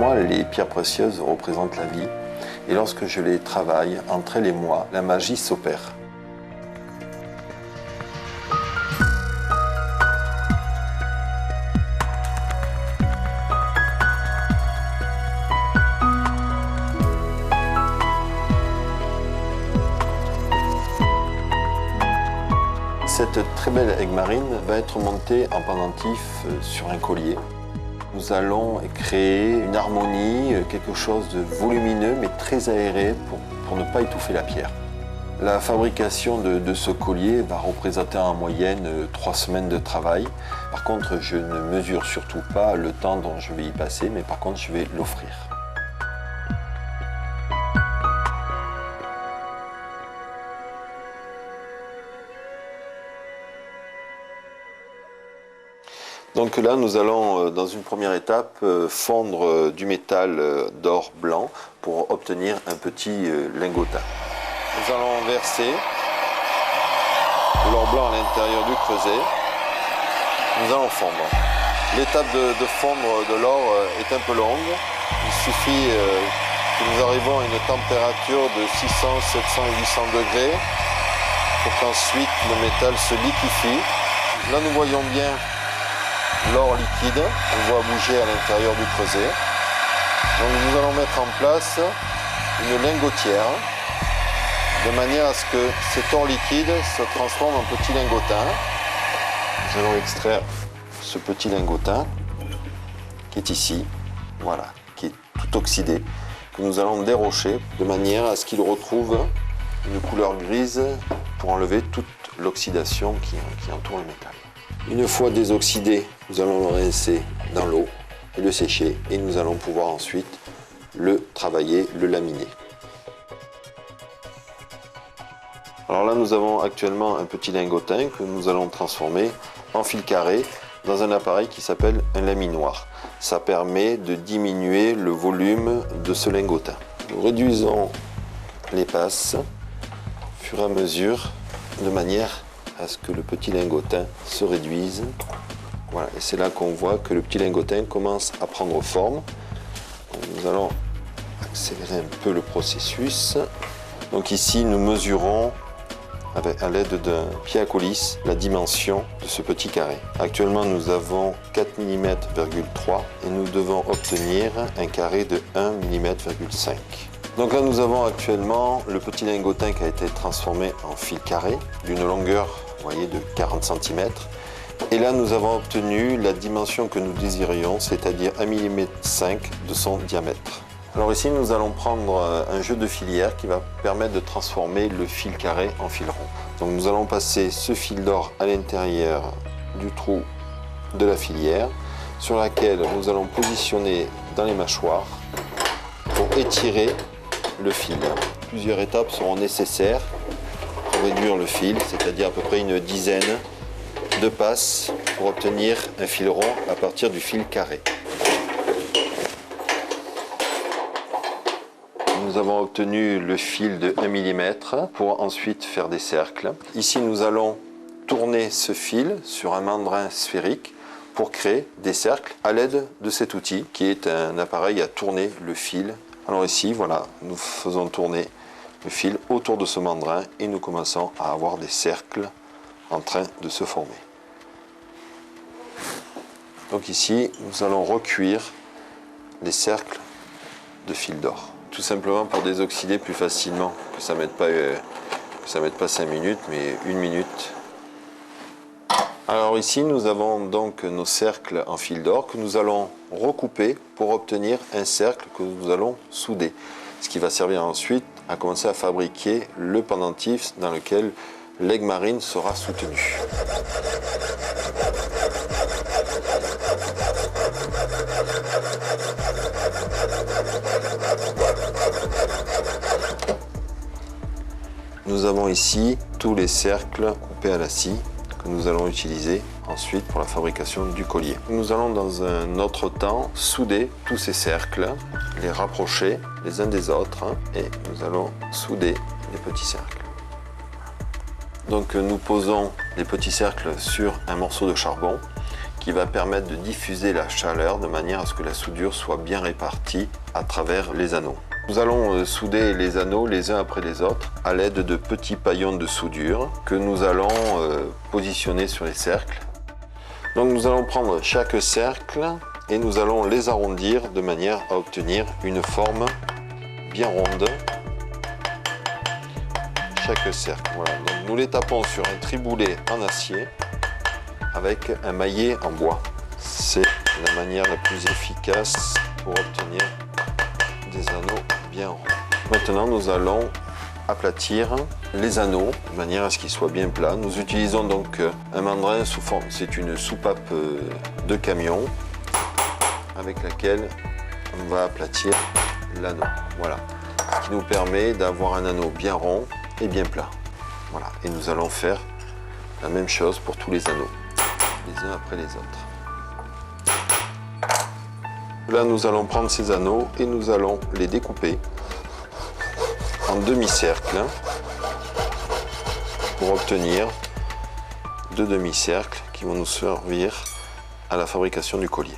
moi, les pierres précieuses représentent la vie. Et lorsque je les travaille, entre elles et moi, la magie s'opère. Cette très belle aigue marine va être montée en pendentif sur un collier. Nous allons créer une harmonie, quelque chose de volumineux mais très aéré pour ne pas étouffer la pierre. La fabrication de ce collier va représenter en moyenne 3 semaines de travail. Par contre, je ne mesure surtout pas le temps dont je vais y passer, mais par contre, je vais l'offrir. Donc là, nous allons, dans une première étape, fondre du métal d'or blanc pour obtenir un petit lingotin. Nous allons verser de l'or blanc à l'intérieur du creuset. Nous allons fondre. L'étape de fondre de l'or est un peu longue. Il suffit que nous arrivions à une température de 600, 700 et 800 degrés pour qu'ensuite le métal se liquéfie. Là, nous voyons bien l'or liquide, on voit bouger à l'intérieur du creuset. Donc nous allons mettre en place une lingotière de manière à ce que cet or liquide se transforme en petit lingotin. Nous allons extraire ce petit lingotin qui est ici, voilà, qui est tout oxydé, que nous allons dérocher de manière à ce qu'il retrouve une couleur grise pour enlever toute l'oxydation qui entoure le métal. Une fois désoxydé, nous allons le rincer dans l'eau et le sécher et nous allons pouvoir ensuite le travailler, le laminer. Alors là, nous avons actuellement un petit lingotin que nous allons transformer en fil carré dans un appareil qui s'appelle un laminoir. Ça permet de diminuer le volume de ce lingotin. Nous réduisons les passes au fur et à mesure de manière à ce que le petit lingotin se réduise. Voilà, et c'est là qu'on voit que le petit lingotin commence à prendre forme. Donc nous allons accélérer un peu le processus. Donc ici, nous mesurons à l'aide d'un pied à coulisse la dimension de ce petit carré. Actuellement, nous avons 4 mm,3 et nous devons obtenir un carré de 1 mm,5. Donc là, nous avons actuellement le petit lingotin qui a été transformé en fil carré d'une longueur, vous voyez, de 40 cm. Et là, nous avons obtenu la dimension que nous désirions, c'est-à-dire 1,5 mm de son diamètre. Alors ici, nous allons prendre un jeu de filière qui va permettre de transformer le fil carré en fil rond. Donc nous allons passer ce fil d'or à l'intérieur du trou de la filière, sur laquelle nous allons positionner dans les mâchoires pour étirer le fil. Plusieurs étapes seront nécessaires pour réduire le fil, c'est-à-dire à peu près une dizaine de passes pour obtenir un fil rond à partir du fil carré. Nous avons obtenu le fil de 1 mm pour ensuite faire des cercles. Ici, nous allons tourner ce fil sur un mandrin sphérique pour créer des cercles à l'aide de cet outil qui est un appareil à tourner le fil. Alors ici, voilà, nous faisons tourner le fil autour de ce mandrin et nous commençons à avoir des cercles en train de se former. Donc ici, nous allons recuire les cercles de fil d'or. Tout simplement pour désoxyder plus facilement, que ça ne mette pas 5 minutes, mais 1 minute. Alors ici, nous avons donc nos cercles en fil d'or que nous allons recouper pour obtenir un cercle que nous allons souder. Ce qui va servir ensuite à commencer à fabriquer le pendentif dans lequel l'aigue marine sera soutenue. Nous avons ici tous les cercles coupés à la scie que nous allons utiliser ensuite pour la fabrication du collier. Nous allons dans un autre temps souder tous ces cercles, les rapprocher les uns des autres et nous allons souder les petits cercles. Donc nous posons les petits cercles sur un morceau de charbon qui va permettre de diffuser la chaleur de manière à ce que la soudure soit bien répartie à travers les anneaux. Nous allons souder les anneaux les uns après les autres à l'aide de petits paillons de soudure que nous allons positionner sur les cercles. Donc nous allons prendre chaque cercle et nous allons les arrondir de manière à obtenir une forme bien ronde. Chaque cercle, voilà. Donc nous les tapons sur un triboulet en acier avec un maillet en bois. C'est la manière la plus efficace pour obtenir des anneaux bien ronds. Maintenant nous allons aplatir les anneaux de manière à ce qu'ils soient bien plats. Nous utilisons donc un mandrin sous forme, c'est une soupape de camion avec laquelle on va aplatir l'anneau. Voilà, ce qui nous permet d'avoir un anneau bien rond et bien plat. Voilà, et nous allons faire la même chose pour tous les anneaux, les uns après les autres. Là, nous allons prendre ces anneaux et nous allons les découper en demi-cercles pour obtenir deux demi-cercles qui vont nous servir à la fabrication du collier.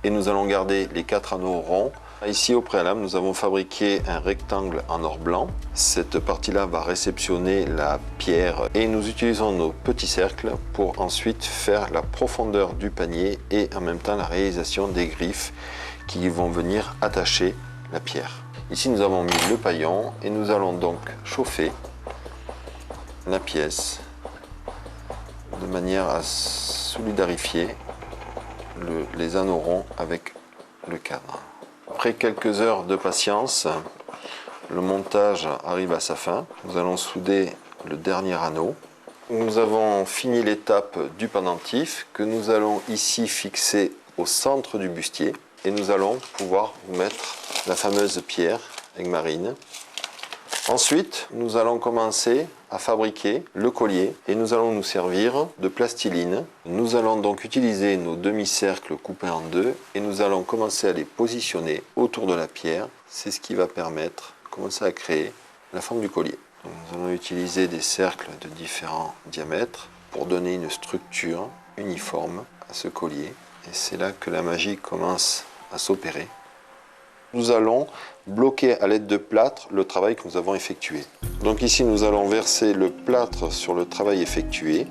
Et nous allons garder les 4 anneaux ronds. Ici au préalable, nous avons fabriqué un rectangle en or blanc. Cette partie-là va réceptionner la pierre et nous utilisons nos petits cercles pour ensuite faire la profondeur du panier et en même temps la réalisation des griffes qui vont venir attacher la pierre. Ici, nous avons mis le paillon et nous allons donc chauffer la pièce de manière à solidarifier les anneaux ronds avec le cadre. Après quelques heures de patience, le montage arrive à sa fin. Nous allons souder le dernier anneau. Nous avons fini l'étape du pendentif que nous allons ici fixer au centre du bustier et nous allons pouvoir mettre la fameuse pierre Aiguemarine. Ensuite, nous allons commencer à fabriquer le collier et nous allons nous servir de plastiline. Nous allons donc utiliser nos demi-cercles coupés en deux et nous allons commencer à les positionner autour de la pierre. C'est ce qui va permettre de commencer à créer la forme du collier. Donc, nous allons utiliser des cercles de différents diamètres pour donner une structure uniforme à ce collier. Et c'est là que la magie commence à s'opérer. Nous allons bloquer à l'aide de plâtre le travail que nous avons effectué. Donc ici, nous allons verser le plâtre sur le travail effectué.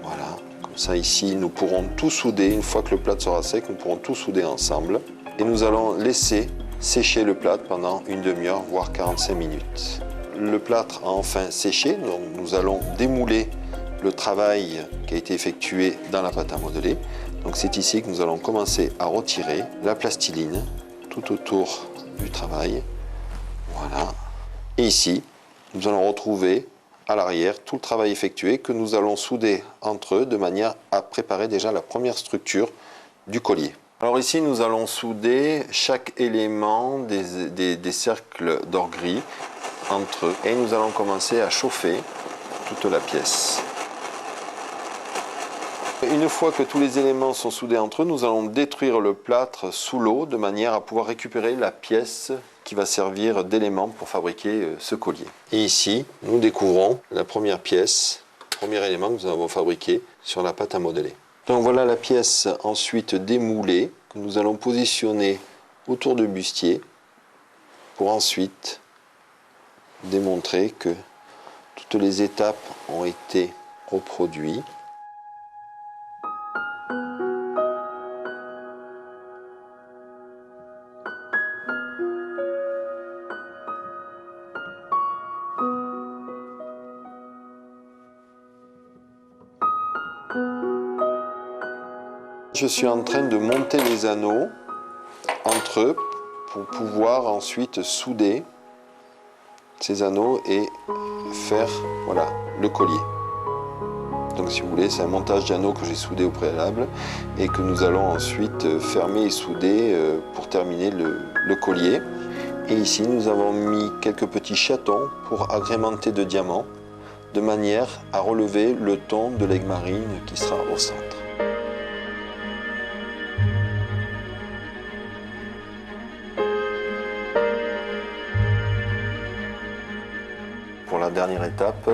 Voilà, comme ça ici, nous pourrons tout souder. Une fois que le plâtre sera sec, nous pourrons tout souder ensemble. Et nous allons laisser sécher le plâtre pendant une demi-heure, voire 45 minutes. Le plâtre a enfin séché, donc nous allons démouler le travail qui a été effectué dans la pâte à modeler. Donc c'est ici que nous allons commencer à retirer la plastiline tout autour du travail. Voilà. Et ici, nous allons retrouver à l'arrière tout le travail effectué que nous allons souder entre eux de manière à préparer déjà la première structure du collier. Alors ici, nous allons souder chaque élément des cercles d'or gris entre eux et nous allons commencer à chauffer toute la pièce. Une fois que tous les éléments sont soudés entre eux, nous allons détruire le plâtre sous l'eau de manière à pouvoir récupérer la pièce qui va servir d'élément pour fabriquer ce collier. Et ici, nous découvrons la première pièce, le premier élément que nous avons fabriqué sur la pâte à modeler. Donc voilà la pièce ensuite démoulée que nous allons positionner autour du bustier pour ensuite démontrer que toutes les étapes ont été reproduites. Je suis en train de monter les anneaux entre eux pour pouvoir ensuite souder ces anneaux et faire voilà, le collier. Donc si vous voulez, c'est un montage d'anneaux que j'ai soudé au préalable et que nous allons ensuite fermer et souder pour terminer le collier. Et ici, nous avons mis quelques petits chatons pour agrémenter de diamants de manière à relever le ton de l'aigle marine qui sera au centre. Pour la dernière étape,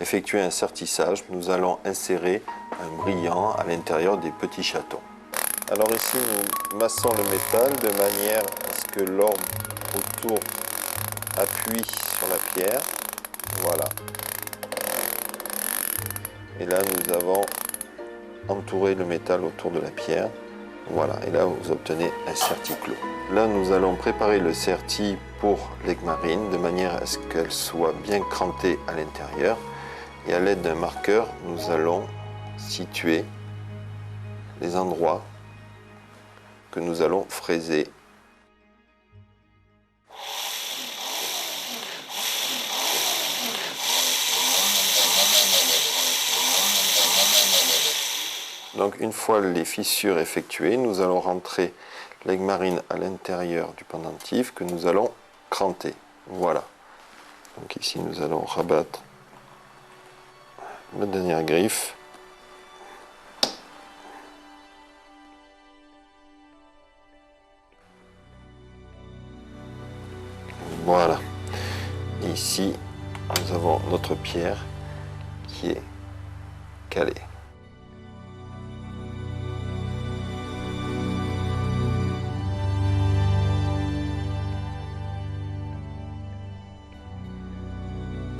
effectuer un sertissage, nous allons insérer un brillant à l'intérieur des petits chatons. Alors ici, nous massons le métal de manière à ce que l'orbe autour appuie sur la pierre. Voilà. Et là, nous avons entouré le métal autour de la pierre. Voilà, et là vous obtenez un serti clos. Là nous allons préparer le serti pour l'Egg-marine de manière à ce qu'elle soit bien crantée à l'intérieur. Et à l'aide d'un marqueur, nous allons situer les endroits que nous allons fraiser. Donc une fois les fissures effectuées, nous allons rentrer l'Egg-marine à l'intérieur du pendentif que nous allons cranter. Voilà. Donc ici nous allons rabattre la dernière griffe. Voilà. Et ici, nous avons notre pierre qui est calée.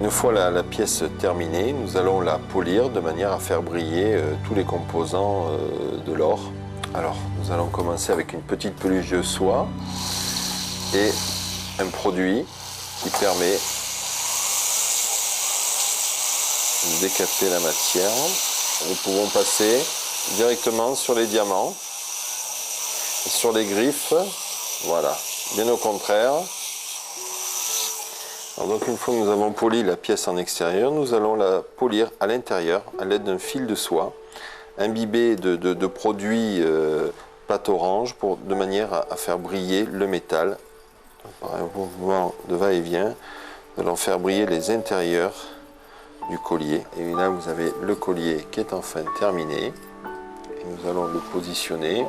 Une fois la pièce terminée, nous allons la polir de manière à faire briller tous les composants de l'or. Alors, nous allons commencer avec une petite peluche de soie et un produit qui permet de décapter la matière. Nous pouvons passer directement sur les diamants et sur les griffes. Voilà, bien au contraire. Alors donc une fois que nous avons poli la pièce en extérieur, nous allons la polir à l'intérieur à l'aide d'un fil de soie imbibé de produits pâte orange de manière à faire briller le métal. Donc, par un mouvement de va-et-vient, nous allons faire briller les intérieurs du collier. Et là vous avez le collier qui est enfin terminé. Et nous allons le positionner.